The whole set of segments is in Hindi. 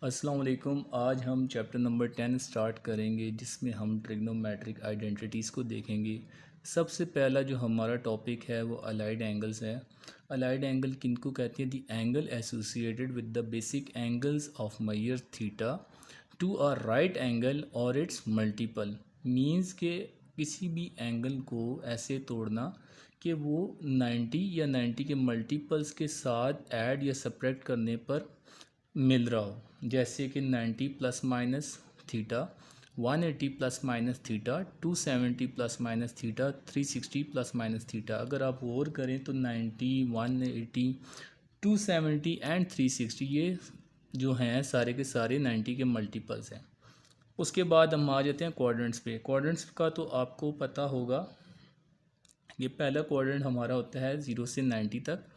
अस्सलाम वालेकुम। आज हम चैप्टर नंबर 10 स्टार्ट करेंगे जिसमें हम ट्रिग्नोमेट्रिक आइडेंटिटीज़ को देखेंगे। सबसे पहला जो हमारा टॉपिक है वो अलाइड एंगल्स है। अलाइड एंगल किनको कहते हैं? The angle associated with the basic angles of measure theta to a right angle और इट्स मल्टीपल। मींस के किसी भी एंगल को ऐसे तोड़ना कि वो 90 या 90 के मल्टीपल्स के साथ ऐड या सब्ट्रैक्ट करने पर मिल रहा हो। जैसे कि 90 plus minus theta, 180 plus minus theta, 270 plus minus theta, 360 plus minus theta. अगर आप और करें तो 90, 180, 270 एंड 360 ये जो हैं सारे के सारे 90 के मल्टीपल्स हैं। उसके बाद हम आ जाते हैं क्वाड्रेंट्स पे। क्वाड्रेंट्स का तो आपको पता होगा, ये पहला क्वाड्रेंट हमारा होता है 0 से 90 तक।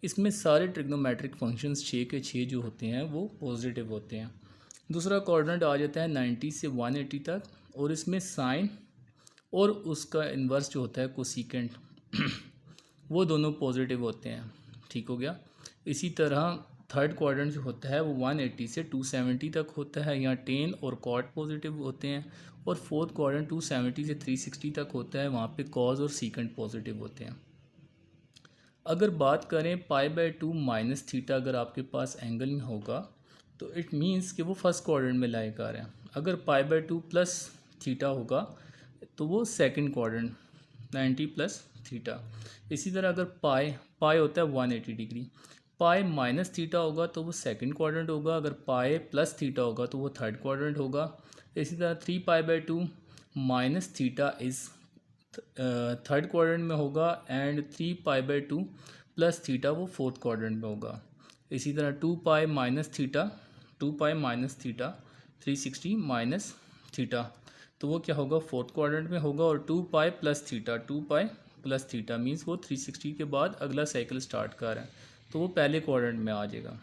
इसमें सारे ट्रिग्नोमेट्रिक फंक्शंस 6 के 6 जो होते हैं वो पॉजिटिव होते हैं। दूसरा क्वाड्रेंट आ जाता है 90 से 180 तक, और इसमें साइन और उसका इन्वर्स जो होता है कोसिकेंट वो दोनों पॉजिटिव होते हैं। ठीक हो गया। इसी तरह थर्ड क्वाड्रेंट जो होता है वो 180 से 270 तक होता है, यहाँ टेन और कॉट पॉजिटिव होते हैं। और फोर्थ क्वाड्रेंट 270 से 360 तक होता है, वहाँ पे कॉज और सीकेंट पॉजिटिव होते हैं। अगर बात करें π/2 माइनस थीटा, अगर आपके पास एंगल में होगा तो इट मीन्स कि वो फर्स्ट क्वाड्रेंट में लाइक आ रहा है। अगर π/2 प्लस थीटा होगा तो वो सेकंड क्वाड्रेंट 90 प्लस थीटा। इसी तरह अगर पाई होता है 180 डिग्री, पाई माइनस थीटा होगा तो वो सेकंड क्वाड्रेंट होगा। अगर पाई प्लस थीटा होगा तो वो थर्ड क्वाड्रेंट होगा। इसी तरह 3π/2 minus theta is third quadrant में होगा, एंड 3π/2 प्लस थीटा वो फोर्थ क्वाड्रेंट में होगा। इसी तरह 2π minus theta, 2π minus theta 360 minus theta, तो वो क्या होगा? फोर्थ क्वाड्रेंट में होगा। और 2π plus theta, 2π plus theta means वो 360 के बाद अगला साइकिल स्टार्ट कर रहा है, तो वो पहले क्वाड्रेंट में आ जाएगा।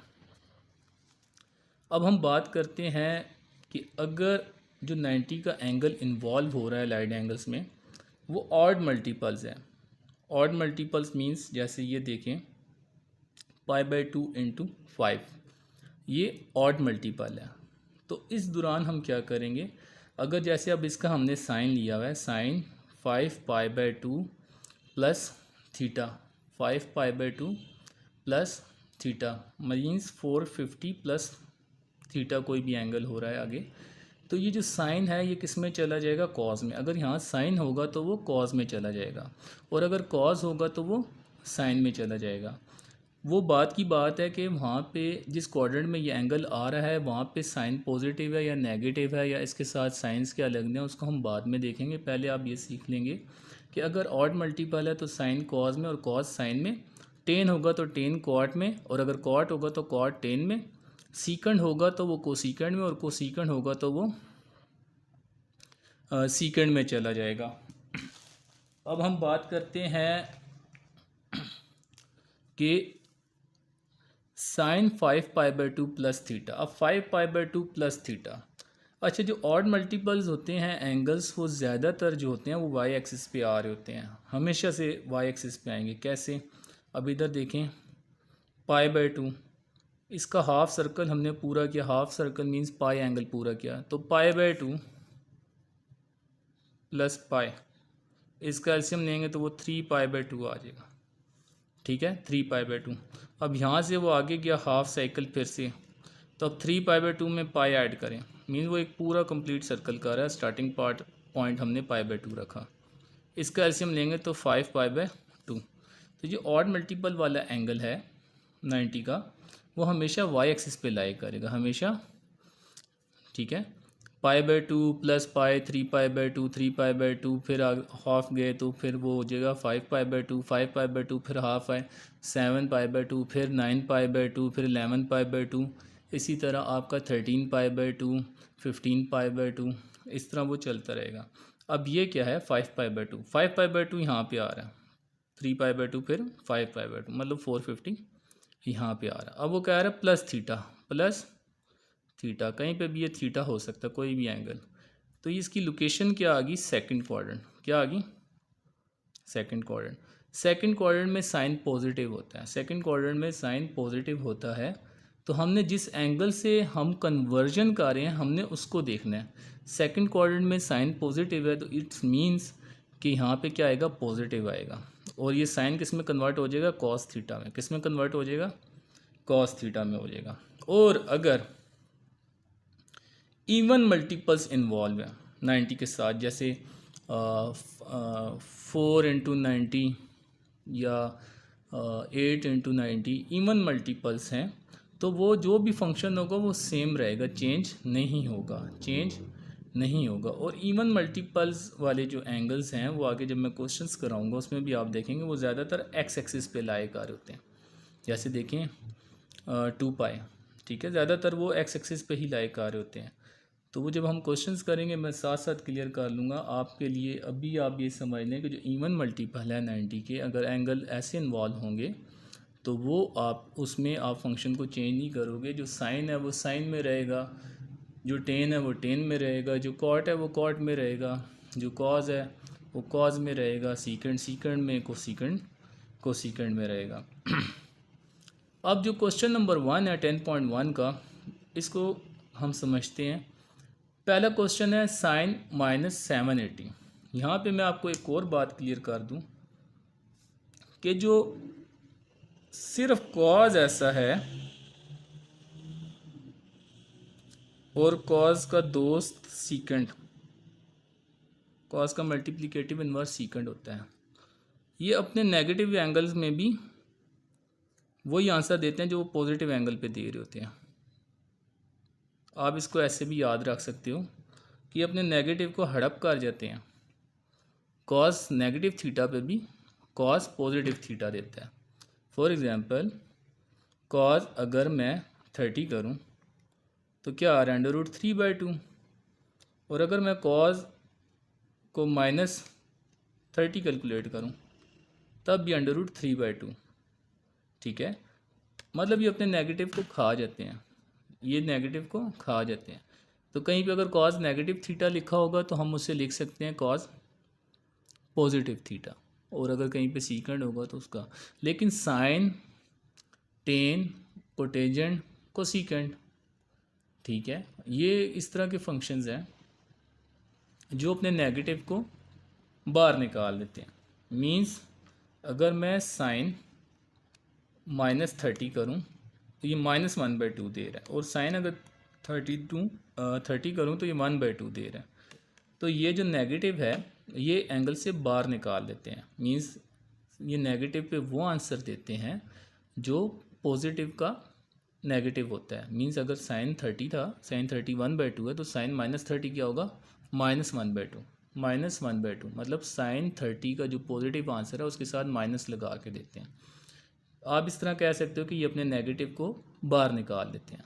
अब हम बात करते हैं कि अगर जो 90 का एंगल इन्वॉल्व हो रहा है लाइट एंगल्स में वो ऑड मल्टीपल्स हैं। ऑड मल्टीपल्स मीन्स जैसे ये देखें π/2 इंटू 5, ये ऑड मल्टीपल है। तो इस दौरान हम क्या करेंगे? अगर जैसे अब इसका हमने साइन लिया हुआ है, sine 5π/2 plus theta, 5π/2 plus theta means 450 plus theta, कोई भी एंगल हो रहा है आगे, तो ये जो साइन है ये किस में चला जाएगा? कॉज में। अगर यहाँ साइन होगा तो वो कॉज में चला जाएगा, और अगर कॉज होगा तो वो साइन में चला जाएगा। वो बात की बात है कि वहाँ पे जिस क्वाड्रेंट में ये एंगल आ रहा है वहाँ पे साइन पॉजिटिव है या नेगेटिव है, या इसके साथ साइंस क्या लगने हैं उसको हम बाद में देखेंगे। पहले आप ये सीख लेंगे कि अगर ऑड मल्टीपल है तो साइन कॉज में और कॉज साइन में, टेन होगा तो टेन कॉट में, और अगर कॉट होगा तो कॉट टेन में, सीकेंड होगा तो वो कोसीकेंड में, और कोसीकेंड होगा तो वो सीकेंड में चला जाएगा। अब हम बात करते हैं कि साइन 5π/2 प्लस थीटा। अब 5π/2 प्लस थीटा, अच्छा जो ऑड मल्टीपल्स होते हैं एंगल्स वो ज़्यादातर जो होते हैं वो वाई एक्सिस पे आ रहे होते हैं, हमेशा से वाई एक्सिस पे आएंगे। कैसे? अब इधर देखें, π/2 इसका हाफ सर्कल हमने पूरा किया, हाफ सर्कल मींस पाई एंगल पूरा किया, तो π/2 प्लस पाई, इसका एलसीएम लेंगे तो वो 3π/2 आ जाएगा। ठीक है, 3π/2। अब यहाँ से वो आगे गया हाफ साइकिल फिर से, तो अब 3π/2 में पाई ऐड करें, मीन वो एक पूरा कंप्लीट सर्कल कर रहा है। स्टार्टिंग पॉइंट हमने π/2 रखा, इसका एलसीएम लेंगे तो 5π/2। तो ये ऑड मल्टीपल वाला एंगल है 90 का, वो हमेशा वाई एक्सिस पे लाई करेगा हमेशा। ठीक है, π/2 प्लस पाई, 3π/2, 3π/2, फिर हाफ गए तो फिर वो हो जाएगा 5π/2, 5π/2 फिर हाफ आए 7π/2, फिर 9π/2, फिर 11π/2, इसी तरह आपका 13π/2, 15π/2, इस तरह वो चलता रहेगा। अब ये क्या है? 5π/2, 5π/2 यहाँ पे आ रहा है, 3π/2 फिर 5π/2, मतलब 450 यहाँ पे आ रहा है। अब वो कह रहा है प्लस थीटा, प्लस थीटा, कहीं पे भी ये थीटा हो सकता है, कोई भी एंगल। तो इसकी लोकेशन क्या आ गई? Second quadrant. क्या आ गई? Second quadrant. सेकंड क्वाड्रेंट में साइन पॉजिटिव होता है, सेकंड क्वाड्रेंट में साइन पॉजिटिव होता है, तो हमने जिस एंगल से हम कन्वर्जन कर रहे हैं हमने उसको देखना है। सेकंड क्वाड्रेंट में साइन पॉजिटिव है तो इट्स मीन्स कि यहाँ पे क्या आएगा, पॉजिटिव आएगा। और ये साइन किस में कन्वर्ट हो जाएगा, कॉस थीटा में। किस में कन्वर्ट हो जाएगा, कॉस थीटा में हो जाएगा। और अगर इवन मल्टीपल्स इन्वॉल्व है 90 के साथ, जैसे 4 इंटू 90 या 8 इंटू 90 इवन मल्टीपल्स हैं, तो वो जो भी फंक्शन होगा वो सेम रहेगा, चेंज नहीं होगा, चेंज नहीं होगा। और इवन मल्टीपल्स वाले जो एंगल्स हैं वो आगे जब मैं क्वेश्चंस कराऊंगा उसमें भी आप देखेंगे वो ज़्यादातर एक्स एक्सिस पे लाए कर होते हैं। जैसे देखें 2 पाई, ठीक है, ज़्यादातर वो एक्स एक्सिस पे ही लाए कर होते हैं। तो वो जब हम क्वेश्चंस करेंगे मैं साथ साथ क्लियर कर लूँगा आपके लिए। अभी आप ये समझ लें कि जो इवन मल्टीपल है 90 के, अगर एंगल ऐसे इन्वॉल्व होंगे तो वो आप उसमें आप फंक्शन को चेंज नहीं करोगे। जो साइन है वो साइन में रहेगा, जो टेन है वो टेन में रहेगा, जो कॉट है वो कॉट में रहेगा, जो कॉज है वो कॉज में रहेगा, सीकेंड सीकेंड में, कोसीकेंड में रहेगा। अब जो क्वेश्चन नंबर 1 है 10.1 का, इसको हम समझते हैं। पहला क्वेश्चन है साइन -780। यहाँ पे मैं आपको एक और बात क्लियर कर दूं कि जो सिर्फ कॉज ऐसा है और कॉज का दोस्त सीकेंड, कॉज का मल्टीप्लिकेटिव इन्वर्स सीकेंड होता है, ये अपने नेगेटिव एंगल्स में भी वही आंसर देते हैं जो वो पॉजिटिव एंगल पे दे रहे होते हैं। आप इसको ऐसे भी याद रख सकते हो कि अपने नेगेटिव को हड़प कर जाते हैं। कॉस नेगेटिव थीटा पे भी कॉस पॉजिटिव थीटा देता है। फॉर एग्जांपल कॉस अगर मैं 30 करूं तो क्या आ रहा है, √3/2। और अगर मैं कॉस को -30 कैलकुलेट करूं तब भी √3/2, ठीक है। मतलब ये अपने नेगेटिव को खा जाते हैं, ये नेगेटिव को खा जाते हैं। तो कहीं पे अगर कॉस नेगेटिव थीटा लिखा होगा तो हम उसे लिख सकते हैं कॉस पॉजिटिव थीटा, और अगर कहीं पे सीकेंड होगा तो उसका। लेकिन साइन, टेन, कोटेजेंट, कोसीकेंड, ठीक है, ये इस तरह के फंक्शंस हैं जो अपने नेगेटिव को बाहर निकाल देते हैं। मींस अगर मैं साइन -30 करूं तो ये -1/2 दे रहा है, और साइन अगर 30 करूं तो ये 1/2 दे रहा है। तो ये जो नेगेटिव है ये एंगल से बाहर निकाल देते हैं। मींस ये नेगेटिव पे वो आंसर देते हैं जो पॉजिटिव का नेगेटिव होता है। मींस अगर साइन 30 था, साइन 30 1/2 है, तो साइन -30 क्या होगा, -1/2, -1/2। मतलब साइन 30 का जो पॉजिटिव आंसर है उसके साथ माइनस लगा के देते हैं। आप इस तरह कह सकते हो कि ये अपने नेगेटिव को बाहर निकाल देते हैं।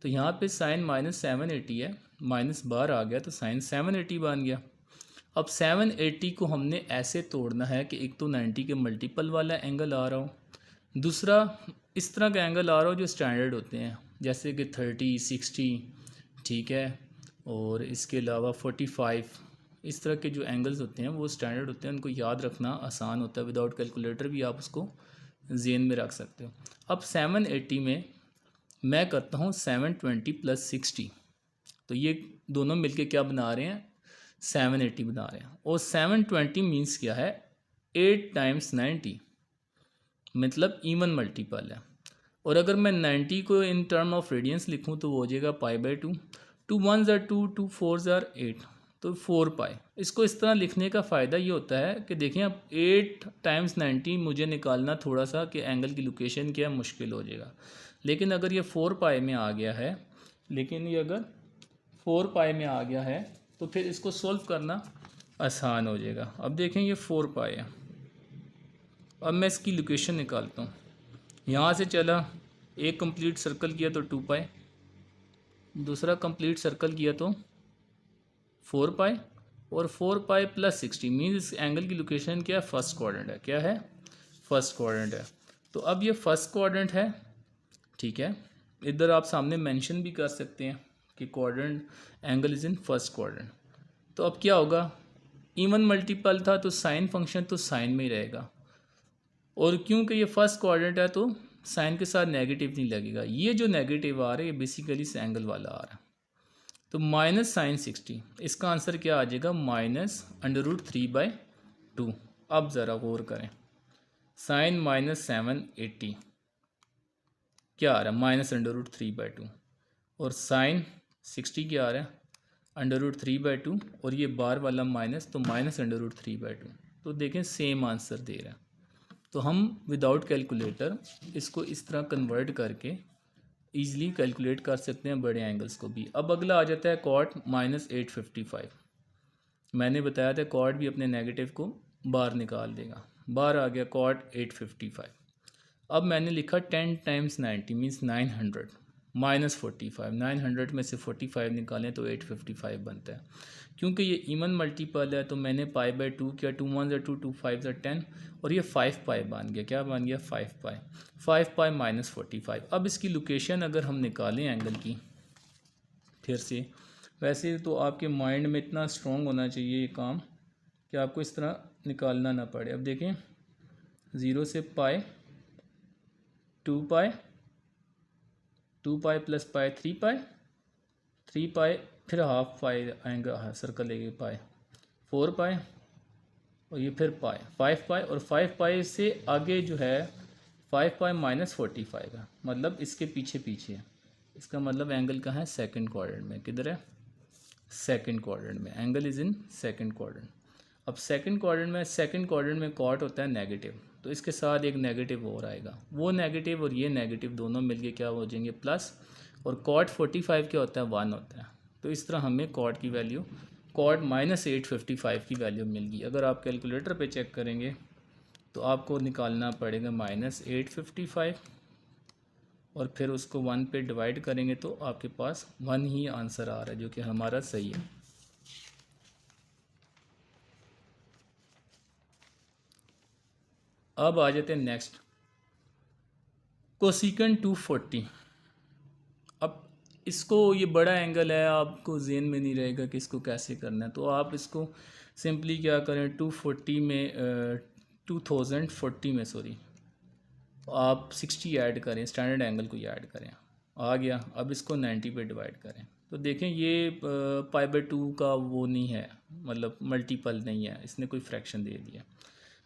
तो यहाँ पे साइन -780 है, माइनस बाहर आ गया तो साइन 780 बन गया। अब 780 को हमने ऐसे तोड़ना है कि एक तो 90 के मल्टीपल वाला एंगल आ रहा हो, दूसरा इस तरह का एंगल आ रहा हो जो स्टैंडर्ड होते हैं, जैसे कि 30, 60, ठीक है, और इसके अलावा 45। इस तरह के जो एंगल्स होते हैं वो स्टैंडर्ड होते हैं, उनको याद रखना आसान होता है। विदाउट कैलकुलेटर भी आप उसको जेन में रख सकते हो। अब 780 में मैं करता हूँ 720 + 60, तो ये दोनों मिलके क्या बना रहे हैं, 780 बना रहे हैं। और 720 मीन्स क्या है, 8 × 90, मतलब इवन मल्टीपल है। और अगर मैं 90 को इन टर्म ऑफ रेडियंस लिखूं तो वो हो जाएगा π/2। 2 1s are 2, 2 4s are 8, तो 4π। इसको इस तरह लिखने का फ़ायदा ये होता है कि देखें अब 8 × 90 मुझे निकालना थोड़ा सा कि एंगल की लोकेशन क्या है, मुश्किल हो जाएगा। लेकिन अगर ये 4π में आ गया है, लेकिन ये अगर 4π में आ गया है तो फिर इसको सोल्व करना आसान हो जाएगा। अब देखें ये 4π है। अब मैं इसकी लोकेशन निकालता हूँ। यहाँ से चला, एक कंप्लीट सर्कल किया तो 2π, दूसरा कंप्लीट सर्कल किया तो 4π, और 4π + 60 मीन्स इस एंगल की लोकेशन क्या है, फर्स्ट क्वाड्रेंट है। क्या है, फर्स्ट क्वाड्रेंट है। तो अब ये फर्स्ट क्वाड्रेंट है, ठीक है। इधर आप सामने मेंशन भी कर सकते हैं कि quadrant angle is in first quadrant. तो अब क्या होगा, इवन मल्टीपल था तो साइन फंक्शन तो साइन में ही रहेगा, और क्योंकि ये फर्स्ट क्वाड्रेंट है तो साइन के साथ नेगेटिव नहीं लगेगा। ये जो नेगेटिव आ रहा है ये बेसिकली इस एंगल वाला आ रहा है। तो माइनस साइन 60, इसका आंसर क्या आ जाएगा? -√3/2। अब ज़रा गौर करें, साइन -780 क्या आ रहा है? -√3/2। और साइन 60 क्या आ रहा है? √3/2। और ये बार वाला माइनस, तो -√3/2। तो देखें सेम आंसर दे रहा है। तो हम विदाउट कैलकुलेटर इसको इस तरह कन्वर्ट करके ईज़िली कैलकुलेट कर सकते हैं बड़े एंगल्स को भी। अब अगला आ जाता है कॉट -855। मैंने बताया था कॉट भी अपने नेगेटिव को बाहर निकाल देगा। बाहर आ गया कॉट 855। अब मैंने लिखा 10 × 90 मीन्स 900 -45। 900 में से 45 निकालें तो 855 बनता है। क्योंकि ये इवन मल्टीपल है तो मैंने π/2 किया। 2 1 = 2, 2 5 = 10 और ये 5π बन गया। क्या बन गया? 5π। 5π -45। अब इसकी लोकेशन अगर हम निकालें एंगल की फिर से, वैसे तो आपके माइंड में इतना स्ट्रॉन्ग होना चाहिए ये काम कि आपको इस तरह निकालना ना पड़े। अब देखें 0 से π, 2π, 2π + π 3π, 3π फिर हाफ π आएंगे, सर्कल लेके π, 4π और ये फिर π, 5π और 5π से आगे जो है 5π -45 है, मतलब इसके पीछे पीछे है। इसका मतलब एंगल कहाँ है? सेकंड क्वाड्रेंट में। किधर है? सेकंड क्वाड्रेंट में। Angle is in second quadrant. अब सेकंड क्वाड्रेंट में कॉट होता है नेगेटिव, तो इसके साथ एक नेगेटिव और आएगा। वो नेगेटिव और ये नेगेटिव दोनों मिलके क्या हो जाएंगे? प्लस। और कॉट 45 क्या होता है? 1 होता है। तो इस तरह हमें कॉट की वैल्यू, कॉट -855 की वैल्यू मिल गई। अगर आप कैलकुलेटर पे चेक करेंगे तो आपको निकालना पड़ेगा -855 और फिर उसको 1 पे डिवाइड करेंगे तो आपके पास 1 ही आंसर आ रहा है, जो कि हमारा सही है। अब आ जाते हैं नेक्स्ट, कोसिकेंट 240। अब इसको, ये बड़ा एंगल है, आपको जेन में नहीं रहेगा कि इसको कैसे करना है, तो आप इसको सिंपली क्या करें, 240 में 2040 में सॉरी आप 60 ऐड करें, स्टैंडर्ड एंगल को ऐड करें, आ गया। अब इसको 90 पे डिवाइड करें तो देखें ये π/2 का वो नहीं है, मतलब मल्टीपल नहीं है, इसने कोई फ्रैक्शन दे दिया।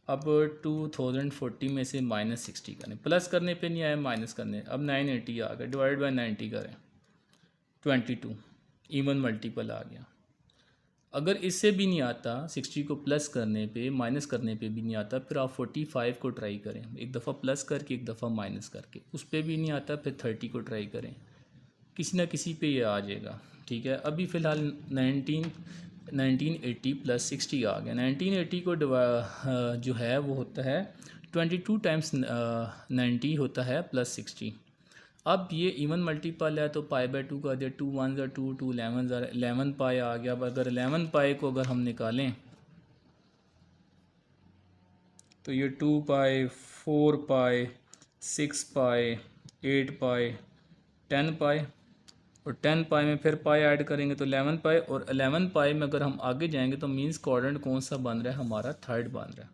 अब 2040 में से -60 करें, प्लस करने पे नहीं आया, माइनस करने। अब 980 आ गया, डिवाइड बाय 90 करें, 22 इवन मल्टीपल आ गया। अगर इससे भी नहीं आता, 60 को प्लस करने पे, माइनस करने पे भी नहीं आता, फिर आप 45 को ट्राई करें, एक दफ़ा प्लस करके एक दफ़ा माइनस करके, उस पर भी नहीं आता, फिर 30 को ट्राई करें, किसी ना किसी पे ये आ जाएगा। ठीक है, अभी फ़िलहाल 1980 + 60 आ गया। 1980 को जो है वो होता है 22 × 90 होता है +60। अब ये इवन मल्टीपल है तो π/2 का दे, 2 1 = 2, 2 11 11 पाई आ गया। अब अगर 11 पाई को अगर हम निकालें तो ये 2π, 4π, 6π, 8π, 10π और 10π में फिर पाई ऐड करेंगे तो 11π और 11π में अगर हम आगे जाएंगे तो मींस क्वाड्रेंट कौन सा बन रहा है? हमारा थर्ड बन रहा है।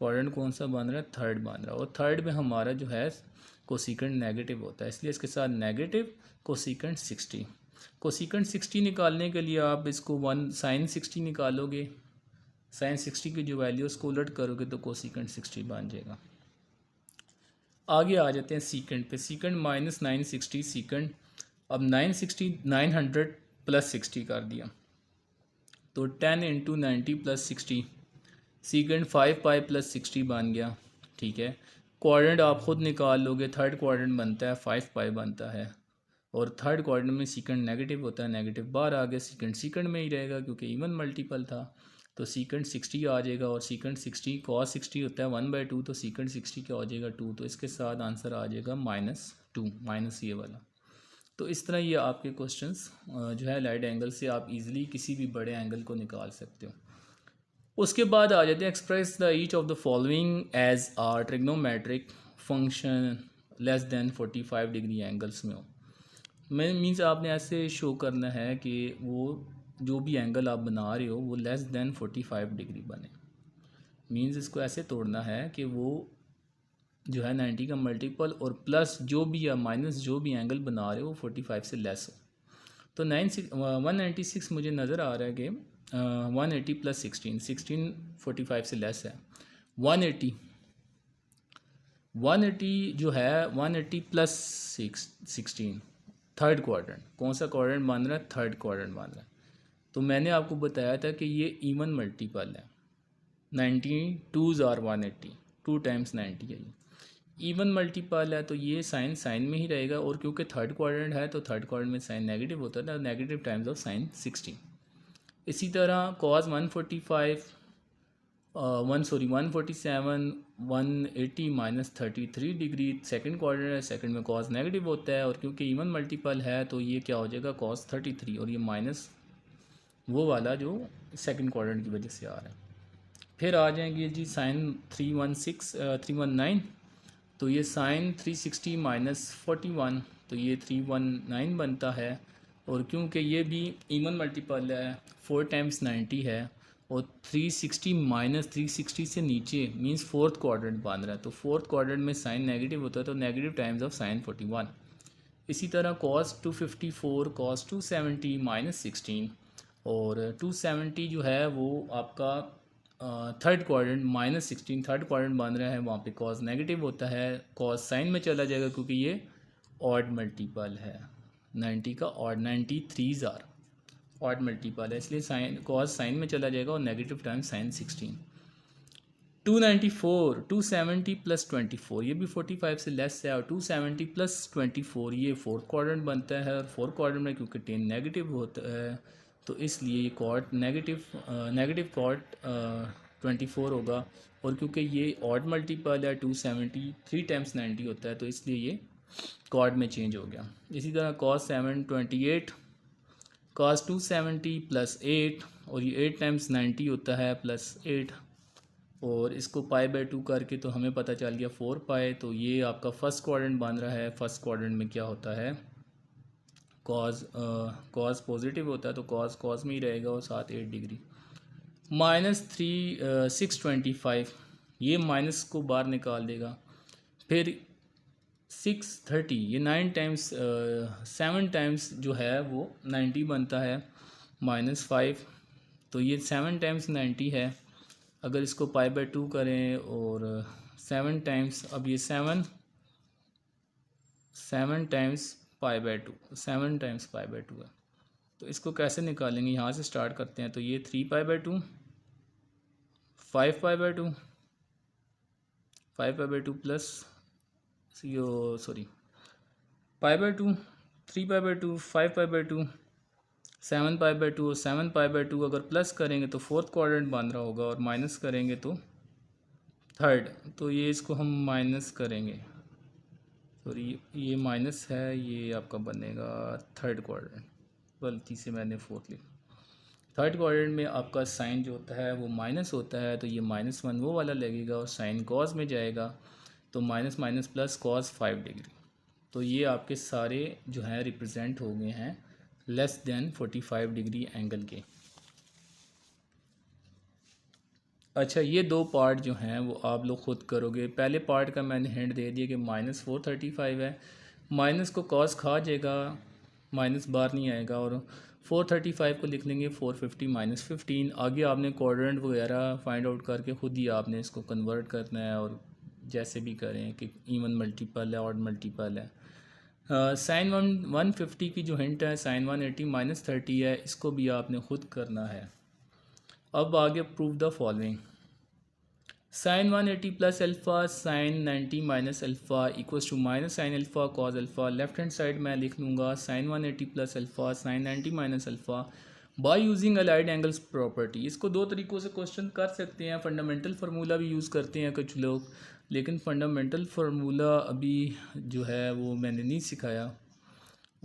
क्वाड्रेंट कौन सा बन रहा है? थर्ड बन रहा है। और थर्ड में हमारा जो है कोसिकेंट नेगेटिव होता है, इसलिए इसके साथ नेगेटिव कोसिकेंट 60। कोसिकेंट 60 निकालने के लिए आप इसको 1 साइन 60 निकालोगे, साइन 60 की जो वैल्यू उसको उलट करोगे तो कोसिकेंट 60 बन जाएगा। आगे आ जाते हैं सीकेंट पे। Secant -960 secant. अब 900 + 60 कर दिया तो 10 × 90 + 60 सीकेंट 5π + 60 बन गया। ठीक है, क्वाड्रेंट आप ख़ुद निकाल लोगे, थर्ड क्वाड्रेंट बनता है 5π बनता है और थर्ड क्वाड्रेंट में सीकेंट नेगेटिव होता है, नेगेटिव बाहर आ गया, सीकेंट सीकेंट में ही रहेगा क्योंकि इवन मल्टीपल था, तो सीकेंट 60 आ जाएगा। और सीकेंट 60 cos 60 होता है 1/2, तो सीकेंट 60 क्या हो जाएगा? 2, तो इसके साथ आंसर आ जाएगा -2, माइनस ये वाला। तो इस तरह ये आपके क्वेश्चंस जो है लाइट एंगल से आप इजीली किसी भी बड़े एंगल को निकाल सकते हो। उसके बाद आ जाते हैं express the each of the following as a trigonometric function less than 45 degree angles में हो। मैं मीन्स आपने ऐसे शो करना है कि वो जो भी एंगल आप बना रहे हो वो लेस देन 45 डिग्री बने। मीन्स इसको ऐसे तोड़ना है कि वो जो है 90 का मल्टीपल और प्लस जो भी या माइनस जो भी एंगल बना रहे हो वो 45 से लेस हो। तो 196 मुझे नज़र आ रहा है कि 180 प्लस 16 45 से लेस है। 180 जो है 180 प्लस 16 थर्ड क्वाड्रेंट, कौन सा क्वाड्रेंट मान रहा है? थर्ड क्वाड्रेंट मान रहा है। तो मैंने आपको बताया था कि ये इवन मल्टीपल है, 90 2s आर 180, 2 टाइम्स 90 है, ये इवन मल्टीपल है। तो ये साइन में ही रहेगा, और क्योंकि थर्ड क्वाड्रेंट है तो थर्ड क्वाड्रेंट में साइन नेगेटिव होता है, नेगेटिव टाइम्स ऑफ साइन 16। इसी तरह cos 147 180 minus 33 degree second quadrant है, सेकंड में कॉस नेगेटिव होता है, और क्योंकि इवन मल्टीपल है तो ये क्या हो जाएगा? कॉस 33, और ये माइनस वो वाला जो सेकंड क्वाड्रेंट की वजह से आ रहा है। फिर आ जाएंगे जी साइन 319, तो ये साइन 360 माइनस 41, तो ये 319 बनता है। और क्योंकि ये भी इवन मल्टीपल है, 4 टाइम्स 90 है, और 360 माइनस 360 से नीचे मींस फोर्थ क्वाड्रेंट बन रहा है, तो फोर्थ क्वाड्रेंट में साइन नेगेटिव होता है, तो नेगेटिव टाइम्स ऑफ साइन 41। इसी तरह कॉस 254 कॉस 270 माइनस 16, और 270 जो है वो आपका third quadrant minus 16 third quadrant बन रहा है, वहाँ पे कॉस नेगेटिव होता है, कॉस साइन में चला जाएगा क्योंकि ये ऑड मल्टीपल है 90 का, odd 93s are odd multiple है, इसलिए साइन कॉस साइन में चला जाएगा और नेगेटिव टाइम साइन 16। 294 270 प्लस 24 ये भी 45 से लेस है, और 270 प्लस 24 ये फोर्थ क्वाड्रेंट बनता है, और फोर्थ क्वाड्रेंट में क्योंकि 10 नेगेटिव होता है तो इसलिए ये कॉट नेगेटिव कॉट 24 होगा, और क्योंकि ये ऑड मल्टीपल है 270 3 टाइम्स 90 होता है तो इसलिए ये कॉट में चेंज हो गया। इसी तरह कॉस 728 कॉस 270 प्लस 8, और ये 8 टाइम्स 90 होता है प्लस 8, और इसको पाई बाय 2 करके तो हमें पता चल गया 4 पाई। तो ये आपका फर्स्ट क्वाड्रेंट बन रहा है, फर्स्ट क्वाड्रेंट में क्या होता है? कॉस पॉजिटिव होता है तो कॉस में ही रहेगा, और साथ 8 डिग्री। माइनस 625 ये माइनस को बाहर निकाल देगा। फिर 630 ये 9 टाइम्स 7 टाइम्स जो है वो 90 बनता है, माइनस 5, तो ये 7 टाइम्स 90 है। अगर इसको पाई बाय 2 करें और 7 टाइम्स, अब ये 7 times pi by 2 7 times pi by 2 है, तो इसको कैसे निकालेंगे? यहाँ से स्टार्ट करते हैं। तो ये 3 pi by 2 5 pi by 2 5 pi by 2 plus pi by 2 3 pi by 2 5 pi by 2 7 pi by 2 और 7 पाई बाय 2 अगर प्लस करेंगे तो फोर्थ क्वाड्रेंट बन रहा होगा, और माइनस करेंगे तो थर्ड, तो ये इसको हम माइनस करेंगे, सॉरी ये माइनस है, ये आपका बनेगा थर्ड क्वाड्रेंट, गलती से मैंने फोर्थ लिखा। थर्ड क्वाड्रेंट में आपका साइन जो होता है वो माइनस होता है, तो ये -1 वो वाला लगेगा, और साइन कॉस में जाएगा तो minus minus plus cos 5 degree. तो ये आपके सारे जो हैं रिप्रेजेंट हो गए हैं लेस देन 45 डिग्री एंगल के। अच्छा, ये दो पार्ट जो हैं वो आप लोग ख़ुद करोगे। पहले पार्ट का मैंने हिंट दे दिया कि -435 है, माइनस को कॉस खा जाएगा, माइनस बाहर नहीं आएगा, और 435 को लिख लेंगे 450 -15। आगे आपने क्वाड्रेंट वगैरह फाइंड आउट करके ख़ुद ही आपने इसको कन्वर्ट करना है, और जैसे भी करें कि इवन मल्टीपल है ऑड मल्टीपल है। साइन 150 की जो हिंट है, साइन 180 -30 है, इसको भी आपने ख़ुद करना है। अब आगे prove the following. Sine 180 plus alpha sine 90 minus alpha equals to minus sine alpha cos alpha. Left hand side मैं लिख लूँगा sine 180 plus alpha sine 90 minus alpha by using allied angles property. इसको दो तरीक़ों से क्वेश्चन कर सकते हैं। फंडामेंटल फार्मूला भी यूज़ करते हैं कुछ लोग, लेकिन फंडामेंटल फार्मूला अभी जो है वो मैंने नहीं सिखाया,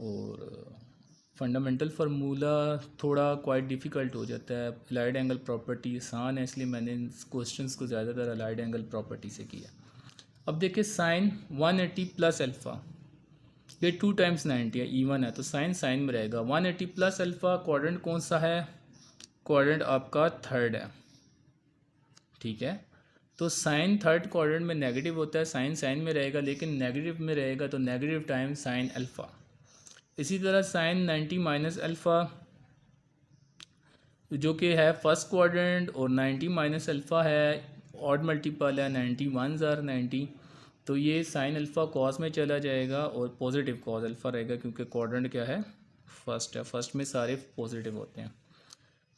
और फंडामेंटल फार्मूला थोड़ा क्वाइट डिफ़िकल्ट हो जाता है। अलाइड एंगल प्रॉपर्टी आसान है, इसलिए मैंने क्वेश्चंस को ज़्यादातर अलाइड एंगल प्रॉपर्टी से किया। अब देखिए साइन 180 प्लस अल्फ़ा, ये 2 टाइम्स 90 है, इवन है, तो साइन में रहेगा। 180 प्लस अल्फ़ा क्वाड्रेंट कौन सा है? क्वाड्रेंट आपका थर्ड है, ठीक है। तो साइन थर्ड क्वाड्रेंट में नेगेटिव होता है, साइन साइन में रहेगा, लेकिन नेगेटिव में रहेगा तो नेगेटिव टाइम साइन अल्फ़ा। इसी तरह साइन 90 माइनस अल्फ़ा जो कि है फर्स्ट क्वाड्रेंट, और 90 माइनस अल्फ़ा है ऑड मल्टीपल है, 90 वन ज़ार 90, तो ये साइन अल्फ़ा कॉस में चला जाएगा और पॉजिटिव कॉस अल्फ़ा रहेगा, क्योंकि क्वाड्रेंट क्या है, फर्स्ट है, फर्स्ट में सारे पॉजिटिव होते हैं।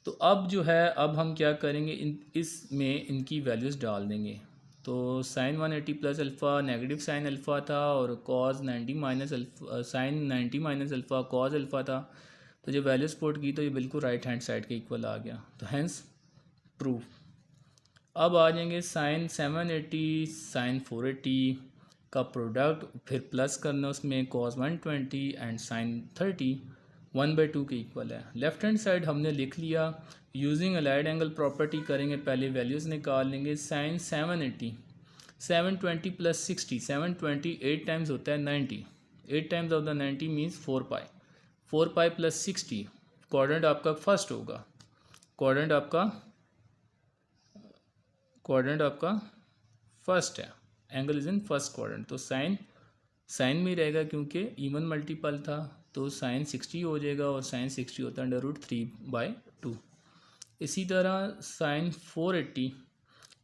तो अब जो है, अब हम क्या करेंगे, इसमें इनकी वैल्यूज़ डाल देंगे। तो sine 180 plus alpha negative sine alpha था, और cos 90 minus alpha sine 90 minus alpha cos alpha था। तो जब वैल्यूज़ पुट की तो ये बिल्कुल राइट हैंड साइड के इक्वल आ गया, तो हैंस प्रूफ। अब आ जाएंगे साइन 780 साइन 480 का प्रोडक्ट, फिर प्लस करना उसमें कॉस 120 एंड साइन 30 1/2 के इक्वल है। लेफ्ट हैंड साइड हमने लिख लिया। यूजिंग अलाइड एंगल प्रॉपर्टी करेंगे, पहले वैल्यूज़ निकाल लेंगे। साइन 780 720 प्लस 60 720 8 टाइम्स होता है 90, 8 times of the 90 means 4 pi plus 60। Quadrant आपका फर्स्ट होगा, क्वाड्रेंट आपका फर्स्ट है, angle is in first quadrant, तो साइन में रहेगा क्योंकि इवन मल्टीपल था, तो साइन 60 हो जाएगा, और साइन 60 होता है √3/2। इसी तरह साइन 480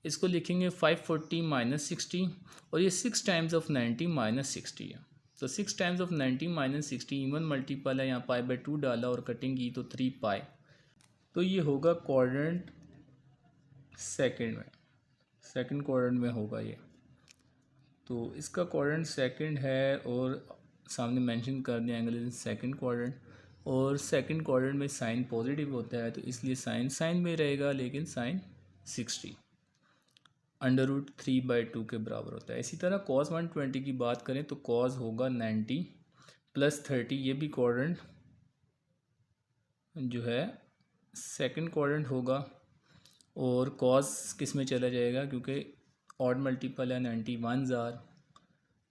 इसको लिखेंगे 540 माइनस 60, और ये 6 टाइम्स ऑफ 90 माइनस 60 है, तो 6 times of 90 minus 60 even multiple है, यहाँ π/2 डाला और कटिंग की तो 3 पाई, तो ये होगा क्वाड्रेंट सेकंड क्वाड्रेंट में होगा ये। तो इसका क्वाड्रेंट सेकंड है, और सामने मेंशन कर दिया एंगल इन सेकंड क्वाड्रेंट, और सेकंड क्वाड्रेंट में साइन पॉजिटिव होता है, तो इसलिए साइन में रहेगा, लेकिन साइन 60 √3/2 के बराबर होता है। इसी तरह कॉस 120 की बात करें तो कॉस होगा 90 प्लस 30, ये भी क्वाड्रेंट जो है सेकंड क्वाड्रेंट होगा, और कॉस किस में चला जाएगा, क्योंकि ऑड मल्टीपल है, 90 वन ज़ार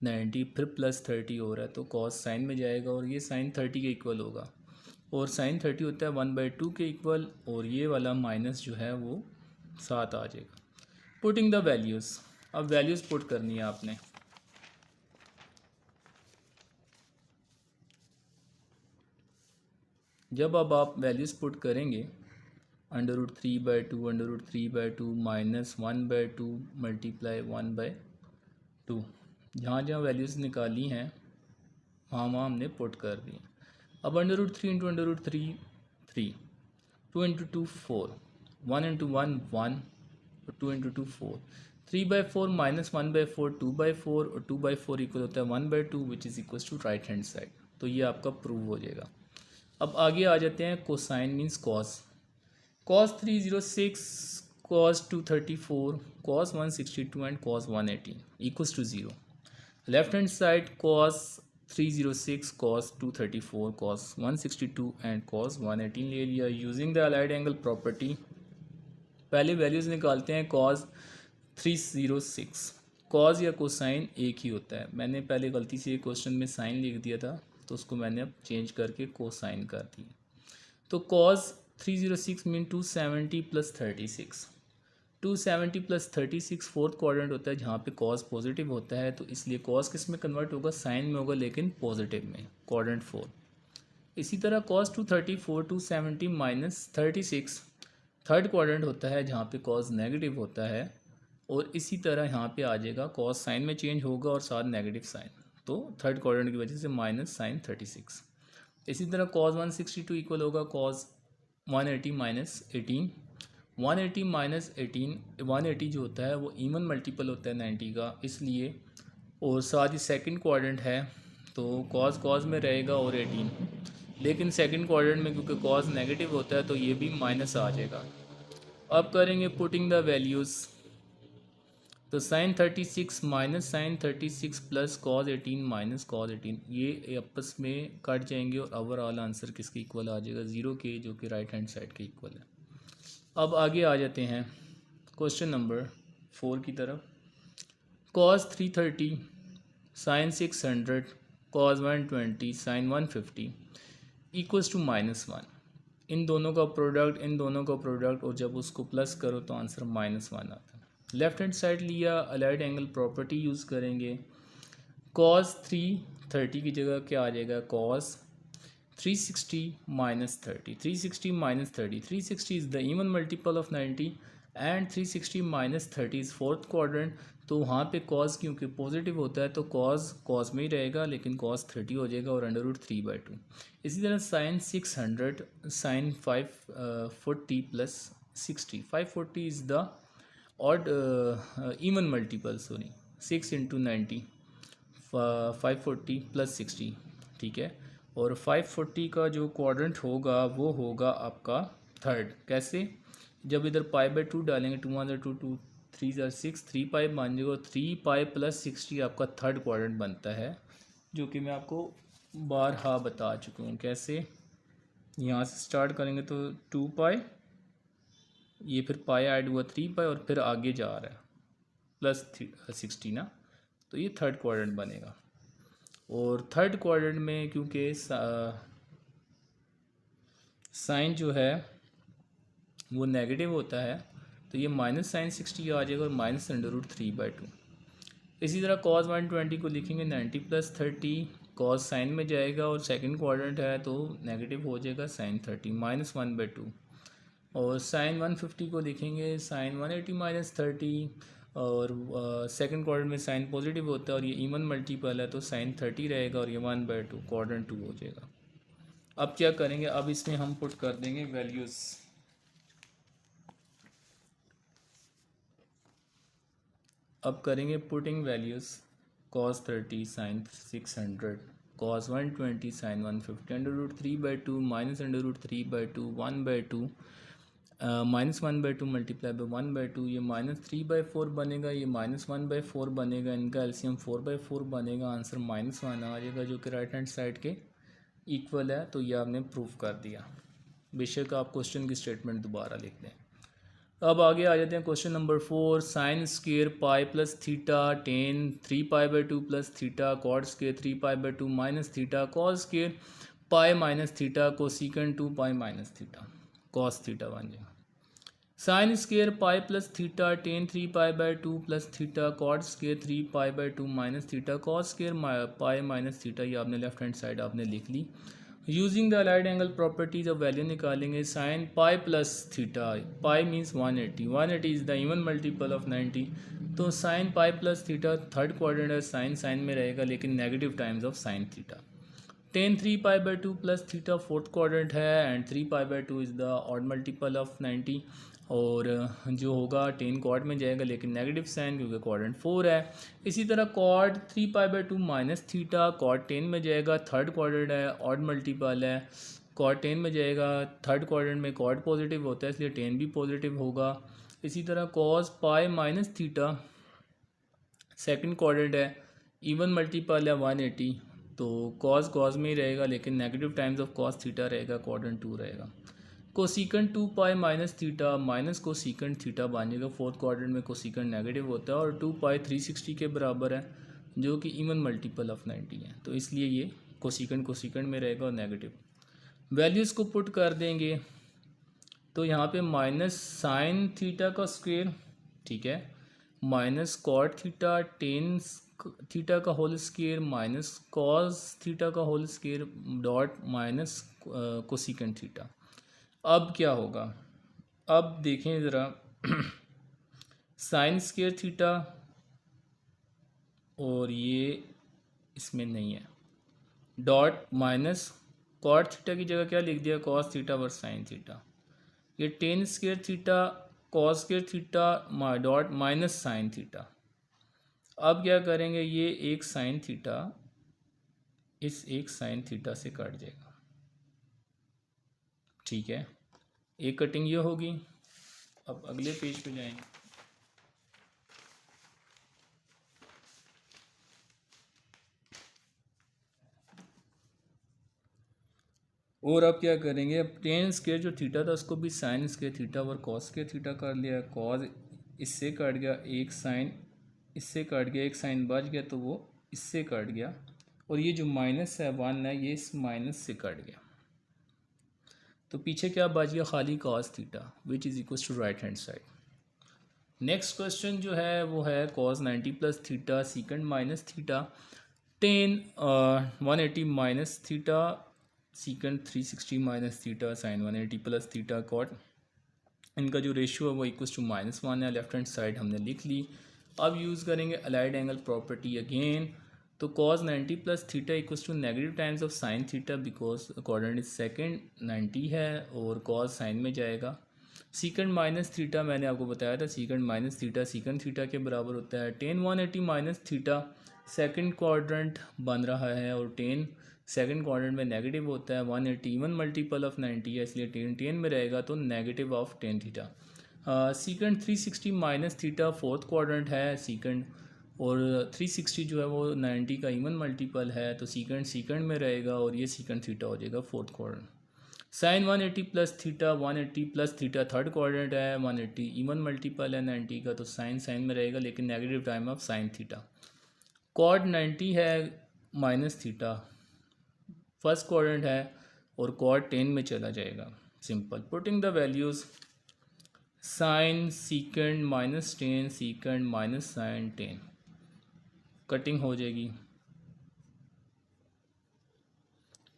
90 फिर प्लस 30 हो रहा है, तो कॉस साइन में जाएगा, और ये साइन 30 के इक्वल होगा, और साइन 30 होता है 1/2 के इक्वल, और ये वाला माइनस जो है वो साथ आ जाएगा। पुटिंग द वैल्यूज़, अब वैल्यूज़ पुट करनी है आपने। जब अब आप वैल्यूज़ पुट करेंगे, √3/2 माइनस 1/2 मल्टीप्लाई 1/2, जहाँ जहाँ वैल्यूज़ निकाली हैं वहाँ हमने पुट कर दी। अब √3 into √3 3, 2 into 2 4, 1 into 1 1, 2 into 2 4, 3/4 minus 1/4 2/4, और 2/4 इक्वल होता है 1/2 which is equal to right hand side, तो ये आपका प्रूव हो जाएगा। अब आगे आ जाते हैं cosine means cos 306, cos 234, cos 162 and cos 118 equals to 0। Left hand side cos 306, cos 234, cos 162 and cos 118 ले लिया। Using the allied angle property पहले वैल्यूज़ निकालते हैं। कॉस 306, कॉस या कोसाइन एक ही होता है, मैंने पहले गलती से क्वेश्चन में साइन लिख दिया था, तो उसको मैंने अब चेंज करके कोसाइन कर दिया। तो cos 306 mean 270 plus 36, 270 plus 36 fourth quadrant होता है, जहाँ पे कॉस पॉजिटिव होता है, तो इसलिए कॉस किस में कन्वर्ट होगा, साइन में होगा, लेकिन पॉजिटिव में, क्वाड्रेंट 4। इसी तरह कॉस 234 270 माइनस 36 थर्ड क्वाड्रेंट होता है, जहाँ पे कॉस नेगेटिव होता है, और इसी तरह यहाँ पे आ जाएगा कॉस साइन में चेंज होगा और साथ नेगेटिव साइन, तो थर्ड क्वाड्रेंट की वजह से माइनस साइन 36। इसी तरह कॉस 162 इक्वल होगा कॉस 180 माइनस 18, 180 माइनस 18, 180 जो होता है वो इवन मल्टीपल होता है 90 का, इसलिए, और साथ ही सेकंड क्वाड्रेंट है, तो कॉस में रहेगा और 18, लेकिन सेकंड क्वाड्रेंट में क्योंकि कॉस नेगेटिव होता है तो ये भी माइनस आ जाएगा। अब करेंगे पुटिंग द वैल्यूज़, तो sine 36 minus sine 36 plus cos 18 minus cos 18, ये आपस में कट जाएंगे, और ओवरऑल आंसर किसके इक्वल आ जाएगा, 0 के, जो कि राइट हैंड साइड के इक्वल है। अब आगे आ जाते हैं क्वेश्चन नंबर 4 की तरफ। Cos 330 sine 600 cos 120 sine 150 equals to -1। इन दोनों का प्रोडक्ट और जब उसको प्लस करो तो आंसर -1 आता है। लेफ्ट हैंड साइड लिया, अलाइड एंगल प्रॉपर्टी यूज़ करेंगे। कॉस 330 की जगह क्या आ जाएगा, cos 360 minus 30, 360 minus 30, 360 is the even multiple of 90 and 360 minus 30 is fourth quadrant. तो वहाँ पे कॉस क्योंकि पॉजिटिव होता है तो कॉस कॉस में ही रहेगा, लेकिन कॉस 30 हो जाएगा और √3/2। इसी तरह sine 600, sine 540 plus 60, 540 is the odd even multiple, sorry 6 × 90, 540 plus 60, ठीक है। और 540 का जो क्वाड्रेंट होगा वो होगा आपका थर्ड। कैसे, जब इधर π/2 डालेंगे, 2 1 2 2 3 6, 3π मान जाएगा, 3π प्लस 60 आपका थर्ड क्वाड्रेंट बनता है, जो कि मैं आपको बारहा बता चुका हूँ। कैसे, यहाँ से स्टार्ट करेंगे तो 2π, ये फिर पाई ऐड हुआ 3π और फिर आगे जा रहा है प्लस 60 ना, तो ये थर्ड क्वाड्रेंट बनेगा। और थर्ड क्वाड्रेंट में क्योंकि साइन जो है वो नेगेटिव होता है तो ये माइनस साइन 60 आ जाएगा और माइनस √3/2। इसी तरह कॉस 120 को लिखेंगे 90 प्लस 30, कॉस साइन में जाएगा और सेकंड क्वाड्रेंट है तो नेगेटिव हो जाएगा साइन 30 माइनस 1/2। और साइन 150 को लिखेंगे साइन 180 माइनस 30, और सेकंड क्वाड्रेंट में साइन पॉजिटिव होता है और ये इवन मल्टीपल है तो साइन 30 रहेगा और ये 1/2 क्वाड्रेंट 2 हो जाएगा। अब क्या करेंगे, अब इसमें हम पुट कर देंगे वैल्यूज़। अब करेंगे putting values, cos 30 sine 600, cos 120 sine 150, √3/2 minus √3/2 1/2, minus 1/2 multiply by 1/2, ये माइनस 3/4 बनेगा, ये माइनस 1/4 बनेगा, इनका एलसीएम 4/4 बनेगा, आंसर -1 आ जाएगा जो कि राइट हैंड साइड के इक्वल है। तो ये आपने प्रूफ कर दिया। बेशक आप क्वेश्चन की स्टेटमेंट दोबारा लिख दें। अब आगे आ जाते हैं question number 4, sine square pi plus theta tan 3π/2 plus theta cot square 3π/2 minus theta cos square pi minus theta को secant 2π minus theta cos theta बन जाएगा। Sine square pi plus theta tan 3π/2 plus theta cot square 3π/2 minus theta cos square pi minus theta, ये आपने लेफ्ट हैंड साइड आपने लिख ली। Using the allied angle properties, अब वैल्यू निकालेंगे। Sign pi plus theta, pi means 180, 180 is the even multiple of 90, तो sine pi plus theta third quadrant है, साइन साइन में रहेगा लेकिन negative times of sine theta. Tan 3π/2 plus theta fourth quadrant है and 3π/2 is the odd multiple of 90, और जो होगा टेन कॉड में जाएगा लेकिन नेगेटिव साइन क्योंकि क्वाड्रेंट 4 है। इसी तरह कॉड 3π/2 माइनस थीटा कॉड 10 में जाएगा, थर्ड क्वाड्रेंट है, ऑड मल्टीपल है, कॉड 10 में जाएगा, थर्ड क्वाड्रेंट में कॉड पॉजिटिव होता है इसलिए 10 भी पॉजिटिव होगा। इसी तरह cos pi minus theta second quadrant है, इवन मल्टीपल है 180, तो कॉस कॉस में ही रहेगा लेकिन negative times of cos theta रहेगा, क्वाड्रेंट 2 रहेगा। Cosecant 2π minus theta minus cosecant theta बन जाएगा, फोर्थ क्वाड्रेंट में कोसिकेंट नेगेटिव होता है और 2π 360 के बराबर है जो कि इवन मल्टीपल ऑफ 90 है, तो इसलिए ये कोसिकेंट कोसिकेंट में रहेगा और नेगेटिव। वैल्यूज़ को पुट कर देंगे तो यहाँ पे माइनस साइन थीटा का स्क्वेयर, ठीक है, minus cot theta tan theta का whole square minus cos theta का whole square dot minus cosecant theta. अब क्या होगा, अब देखें ज़रा साइन स्क्वेयर थीटा और ये इसमें नहीं है, डॉट माइनस कॉट थीटा की जगह क्या लिख दिया, cos theta over sine theta, ये tan square theta cos square theta dot minus sine theta. अब क्या करेंगे, ये एक साइन थीटा इस एक साइन थीटा से कट जाएगा, ठीक है, एक कटिंग ये होगी। अब अगले पेज पे जाएंगे, और अब क्या करेंगे, अब टेन स्क्वेयर जो थीटा था उसको भी साइन स्क्वेयर थीटा और कॉस स्क्वेयर थीटा कर लिया, कॉस इससे कट गया, एक साइन इससे कट गया, एक साइन बच गया तो वो इससे कट गया, और ये जो माइनस है 1 है ये इस माइनस से कट गया, तो पीछे क्या बच गया, खाली cos theta which is equal to right hand side. Next question जो है वो है cos 90 plus theta second minus theta tan 180 minus theta second 360 minus theta sine 180 plus theta cot. इनका जो रेशियो है वो इक्वल टू -1 है। लेफ्ट हैंड साइड हमने लिख ली। अब यूज़ करेंगे अलाइड एंगल प्रॉपर्टी अगेन। तो cos 90 plus theta equal to negative times of sine theta because coordinate second 90 है और cos साइन में जाएगा। सीकेंड माइनस थीटा मैंने आपको बताया था, सीकेंड माइनस थीटा सीकेंड थीटा के बराबर होता है। Ten 180 minus theta second quadrant बन रहा है और टेन सेकंड क्वाड्रेंट में नेगेटिव होता है। 180 इवन मल्टीपल ऑफ 90 है, इसलिए टेन में रहेगा तो negative of tan theta. Second 360 minus theta fourth quadrant है सीकेंड, और 360 जो है वो 90 का इवन मल्टीपल है, तो सीकेंड में रहेगा और ये सीकेंड थीटा हो जाएगा fourth quadrant. Sine 180 plus theta 180 plus theta third quadrant है, 180 इवन मल्टीपल है 90 का, तो साइन में रहेगा लेकिन negative time of sine theta. Cot 90 है माइनस थीटा फर्स्ट क्वाड्रेंट है और कॉड 10 में चला जाएगा। Simple putting the values sine second -10 second minus sine 10 cutting हो जाएगी,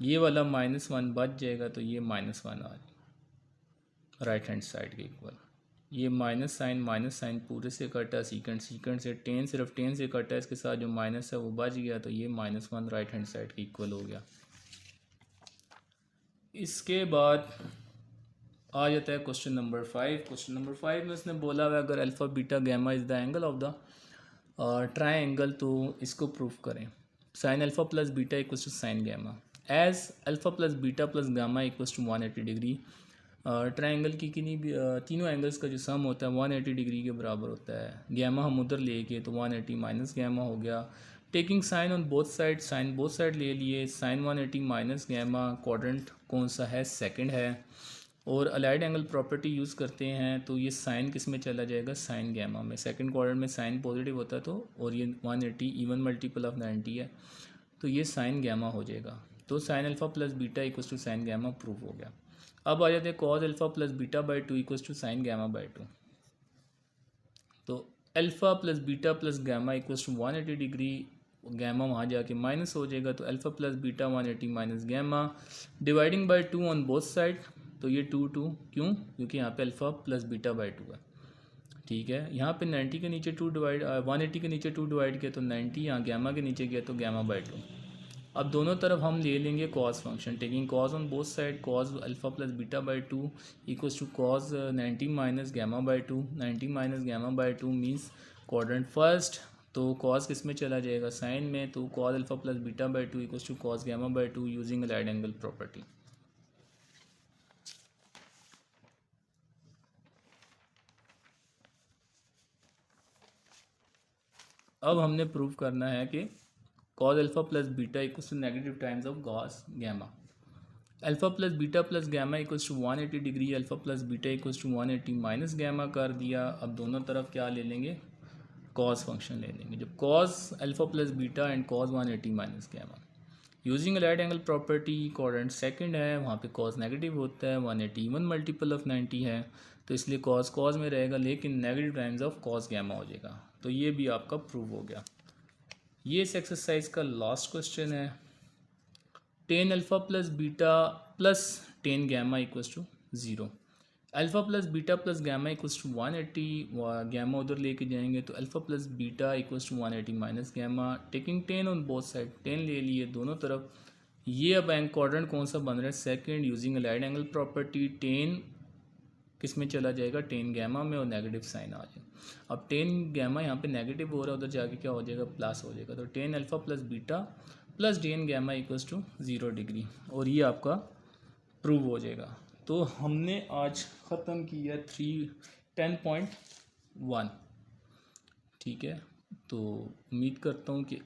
ये वाला -1 बच जाएगा तो ये -1 आ राइट हैंड साइड के इक्वल। ये माइनस साइन पूरे से कटा सीकेंड से 10 सिर्फ 10 से कटा, इसके साथ जो माइनस है वो बच गया तो ये -1 राइट हैंड साइड के इक्वल हो गया। इसके बाद आ जाता है क्वेश्चन नंबर 5। क्वेश्चन नंबर 5 में उसने बोला हुआ अगर alpha beta gamma is the angle of the triangle तो इसको प्रूफ करें। Sine alpha plus beta equals to sine gamma as alpha plus beta plus gamma equals to 180 degree. Triangle की किन्हीं भी तीनों एंगल्स का जो सम होता है 180 डिग्री के बराबर होता है। गैमा हम उधर लेके तो 180 माइनस गैमा हो गया। Taking sine on both side, sine both side ले लिए, साइन 180 माइनस गैमा क्वाड्रेंट कौन सा है सेकंड है, और अलाइड एंगल प्रॉपर्टी यूज़ करते हैं तो ये साइन किस में चला जाएगा साइन गैमा में। सेकंड क्वाड्रेंट में साइन पॉजिटिव होता है तो, और ये 180 इवन मल्टीपल ऑफ 90 है तो ये साइन गैमा हो जाएगा। तो sine alpha plus beta equals to sine gamma proof हो गया। अब आ जाते हैं cos alpha plus beta by 2 equals to sine gamma by 2। तो alpha plus beta plus gamma equals to 180 degree, gamma वहाँ जाके माइनस हो जाएगा तो alpha plus beta 180 minus gamma dividing by 2 on both side, तो ये 2 क्यों, क्योंकि यहाँ पे अल्फ़ा प्लस बीटा बाई 2 है। ठीक है, यहाँ पे 90 के नीचे 2 डिवाइड 180 के नीचे 2 डिवाइड किया तो 90, यहाँ गैमा के नीचे गया तो गैमा बाई 2। अब दोनों तरफ हम ले लेंगे cos function, taking cos on both side, cos alpha plus beta by 2 equals to cos 90 minus gamma by 2। 90 minus gamma by 2 means quadrant first, तो कॉस किस में चला जाएगा साइन में, तो cos alpha plus beta by 2 equals to cos gamma by 2 using allied angle property. अब हमने प्रूव करना है कि cos alpha plus beta equals to negative times of cos gamma. Alpha plus beta plus gamma equals to 180 degree, alpha plus beta equals to 180 minus gamma कर दिया। अब दोनों तरफ क्या ले लेंगे कॉस फंक्शन ले लेंगे, जब cos alpha plus beta and cos 180 minus gamma using allied angle property. Quadrant second है, वहाँ पे कॉस नेगेटिव होता है, 180 इवन मल्टीपल ऑफ 90 है तो इसलिए कॉस में रहेगा लेकिन negative times of cos gamma हो जाएगा। तो ये भी आपका प्रूव हो गया। ये इस एक्सरसाइज का लास्ट क्वेश्चन है। Tan alpha plus beta plus tan gamma equals to 0। Alpha plus beta plus gamma equals to 180, gamma उधर लेके जाएंगे तो alpha plus beta equals to 180 minus gamma. Taking 10 on both side, 10 ले लिए दोनों तरफ। ये अब एंग क्वाड्रेंट कौन सा बन रहा है second, using allied angle property. 10 किस में चला जाएगा 10 गैमा में और नेगेटिव साइन आ जाएगा। अब 10 गैमा यहाँ पे नेगेटिव हो रहा है, उधर जाके क्या हो जाएगा प्लस हो जाएगा। तो 10 alpha plus beta plus 10 gamma equals to 0 degree, और ये आपका प्रूव हो जाएगा। तो हमने आज ख़त्म किया 10.1। ठीक है, तो उम्मीद करता हूँ कि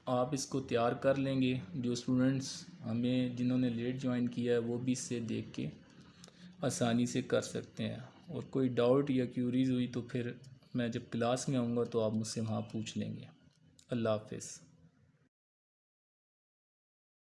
आप इसको तैयार कर लेंगे। जो स्टूडेंट्स हमें जिन्होंने लेट ज्वाइन किया है वो भी इससे देख के आसानी से कर सकते हैं, और कोई डाउट या क्यूरीज हुई तो फिर मैं जब क्लास में आऊँगा तो आप मुझसे वहाँ पूछ लेंगे। अल्लाह हाफ़िज़।